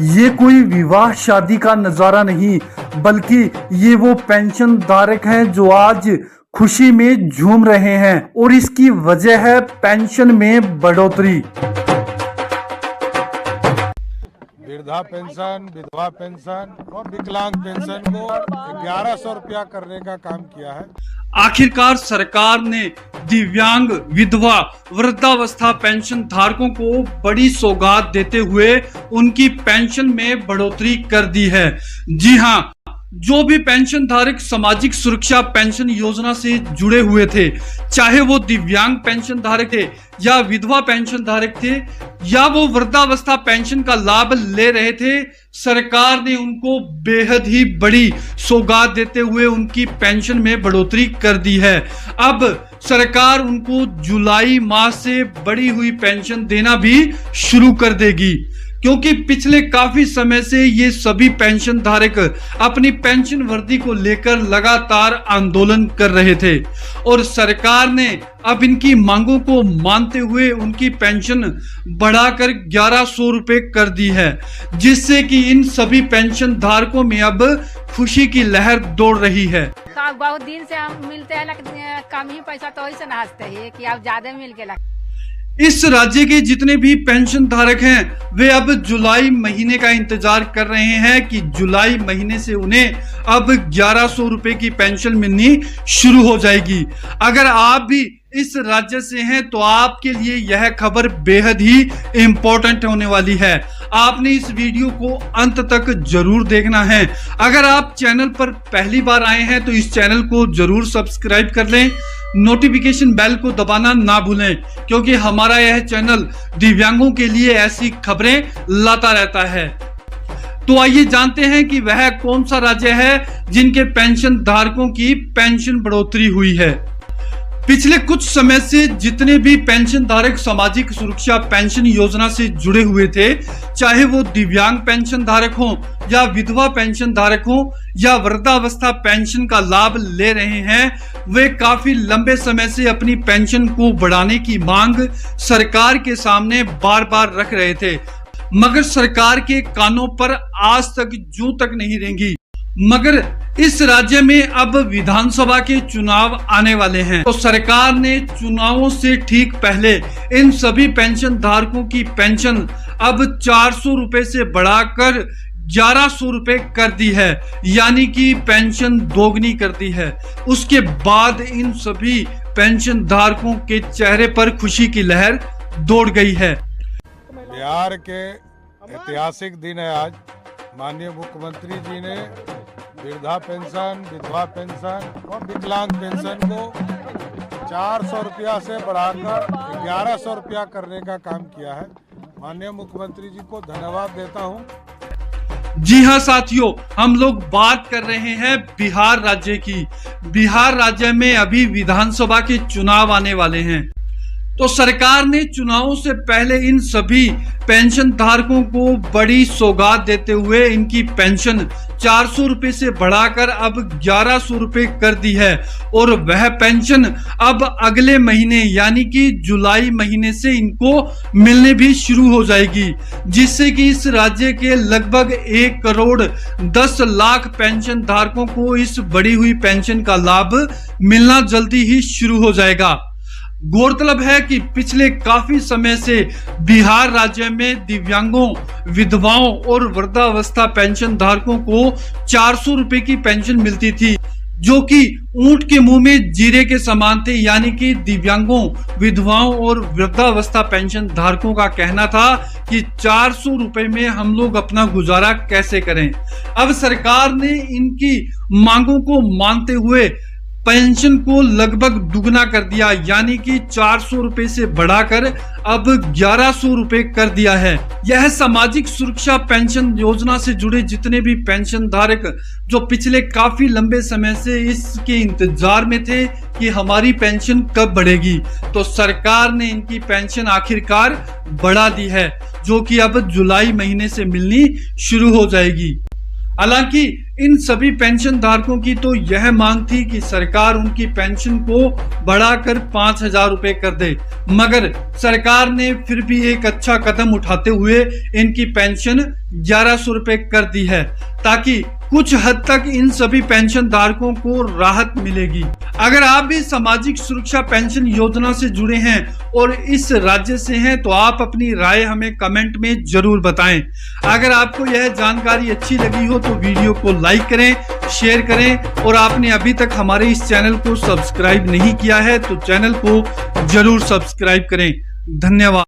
ये कोई विवाह शादी का नजारा नहीं, बल्कि ये वो पेंशन धारक हैं जो आज खुशी में झूम रहे हैं और इसकी वजह है पेंशन में बढ़ोतरी। वृद्धा पेंशन, विधवा पेंशन और विकलांग पेंशन को 1100 रुपया करने का काम किया है। आखिरकार सरकार ने दिव्यांग, विधवा, वृद्धावस्था पेंशन धारकों को बड़ी सौगात देते हुए उनकी पेंशन में बढ़ोतरी कर दी है। जी हां, जो भी पेंशन धारक सामाजिक सुरक्षा पेंशन योजना से जुड़े हुए थे, चाहे वो दिव्यांग पेंशन धारक थे या विधवा पेंशन धारक थे या वो वृद्धावस्था पेंशन का लाभ ले रहे थे, सरकार ने उनको बेहद ही बड़ी सौगात देते हुए उनकी पेंशन में बढ़ोतरी कर दी है। अब सरकार उनको जुलाई माह से बढ़ी हुई पेंशन देना भी शुरू कर देगी, क्योंकि पिछले काफी समय से ये सभी पेंशन धारक अपनी पेंशन वृद्धि को लेकर लगातार आंदोलन कर रहे थे और सरकार ने अब इनकी मांगों को मानते हुए उनकी पेंशन बढ़ाकर 1100 रुपए कर दी है, जिससे कि इन सभी पेंशन धारकों में अब खुशी की लहर दौड़ रही है। तो बहुत दिन से हम मिलते हैं, कम ही पैसा तो वही से नाचते हैं कि अब ज्यादा मिल गया। इस राज्य के जितने भी पेंशन धारक हैं वे अब जुलाई महीने का इंतजार कर रहे हैं कि जुलाई महीने से उन्हें अब 1100 रुपए की पेंशन मिलनी शुरू हो जाएगी। अगर आप भी इस राज्य से हैं तो आपके लिए यह खबर बेहद ही इंपॉर्टेंट होने वाली है। आपने इस वीडियो को अंत तक जरूर देखना है। अगर आप चैनल पर पहली बार आए हैं तो इस चैनल को जरूर सब्सक्राइब कर लें, नोटिफिकेशन बेल को दबाना ना भूलें, क्योंकि हमारा यह चैनल दिव्यांगों के लिए ऐसी खबरें लाता रहता है। तो आइए जानते हैं कि वह कौन सा राज्य है जिनके पेंशन धारकों की पेंशन बढ़ोतरी हुई है। पिछले कुछ समय से जितने भी पेंशन धारक सामाजिक सुरक्षा पेंशन योजना से जुड़े हुए थे, चाहे वो दिव्यांग पेंशन धारक हो या विधवा पेंशन धारक हो या वृद्धावस्था पेंशन का लाभ ले रहे हैं, वे काफी लंबे समय से अपनी पेंशन को बढ़ाने की मांग सरकार के सामने बार बार रख रहे थे, मगर सरकार के कानों पर आज तक जूं तक नहीं रेंगी। मगर इस राज्य में अब विधानसभा के चुनाव आने वाले हैं, तो सरकार ने चुनावों से ठीक पहले इन सभी पेंशन धारकों की पेंशन अब 400 रुपए से बढ़ाकर 1100 रुपए कर दी है, यानी कि पेंशन दोगुनी कर दी है। उसके बाद इन सभी पेंशन धारकों के चेहरे पर खुशी की लहर दौड़ गई है। बिहार के ऐतिहासिक दिन है आज। माननीय मुख्यमंत्री जी ने वृद्धा पेंशन, विधवा पेंशन और विकलांग पेंशन को 400 रुपया से बढ़ाकर 1100 रुपया करने का काम किया है। माननीय मुख्यमंत्री जी को धन्यवाद देता हूं। जी हां साथियों, हम लोग बात कर रहे हैं बिहार राज्य की। बिहार राज्य में अभी विधानसभा के चुनाव आने वाले हैं, तो सरकार ने चुनावों से पहले इन सभी पेंशन धारकों को बड़ी सौगात देते हुए इनकी पेंशन 400 रुपए से बढ़ाकर अब 1100 रुपए कर दी है और वह पेंशन अब अगले महीने यानी कि जुलाई महीने से इनको मिलने भी शुरू हो जाएगी, जिससे कि इस राज्य के लगभग 1 करोड़ 10 लाख पेंशन धारकों को इस बढ़ी हुई पेंशन का लाभ मिलना जल्दी ही शुरू हो जाएगा। गौरतलब है कि पिछले काफी समय से बिहार राज्य में दिव्यांगों, विधवाओं और वृद्धावस्था पेंशन धारकों को 400 रुपए की पेंशन मिलती थी, जो कि ऊंट के मुंह में जीरे के समान थे। यानी कि दिव्यांगों, विधवाओं और वृद्धावस्था पेंशन धारकों का कहना था कि 400 रुपए में हम लोग अपना गुजारा कैसे करें। अब सरकार ने इनकी मांगों को मानते हुए पेंशन को लगभग दुगना कर दिया, यानी कि 400 रुपए से बढ़ाकर अब 1100 रुपए कर दिया है। यह सामाजिक सुरक्षा पेंशन योजना से जुड़े जितने भी पेंशन धारक जो पिछले काफी लंबे समय से इसके इंतजार में थे कि हमारी पेंशन कब बढ़ेगी, तो सरकार ने इनकी पेंशन आखिरकार बढ़ा दी है, जो कि अब जुलाई महीने से मिलनी शुरू हो जाएगी। हालांकि इन सभी पेंशन धारकों की तो यह मांग थी कि सरकार उनकी पेंशन को बढ़ाकर 5,000 रुपए कर दे, मगर सरकार ने फिर भी एक अच्छा कदम उठाते हुए इनकी पेंशन 1100 रुपए कर दी है, ताकि कुछ हद तक इन सभी पेंशन धारकों को राहत मिलेगी। अगर आप भी सामाजिक सुरक्षा पेंशन योजना से जुड़े हैं और इस राज्य से हैं तो आप अपनी राय हमें कमेंट में जरूर बताएं। अगर आपको यह जानकारी अच्छी लगी हो तो वीडियो को लाइक करें, शेयर करें और आपने अभी तक हमारे इस चैनल को सब्सक्राइब नहीं किया है तो चैनल को जरूर सब्सक्राइब करें। धन्यवाद।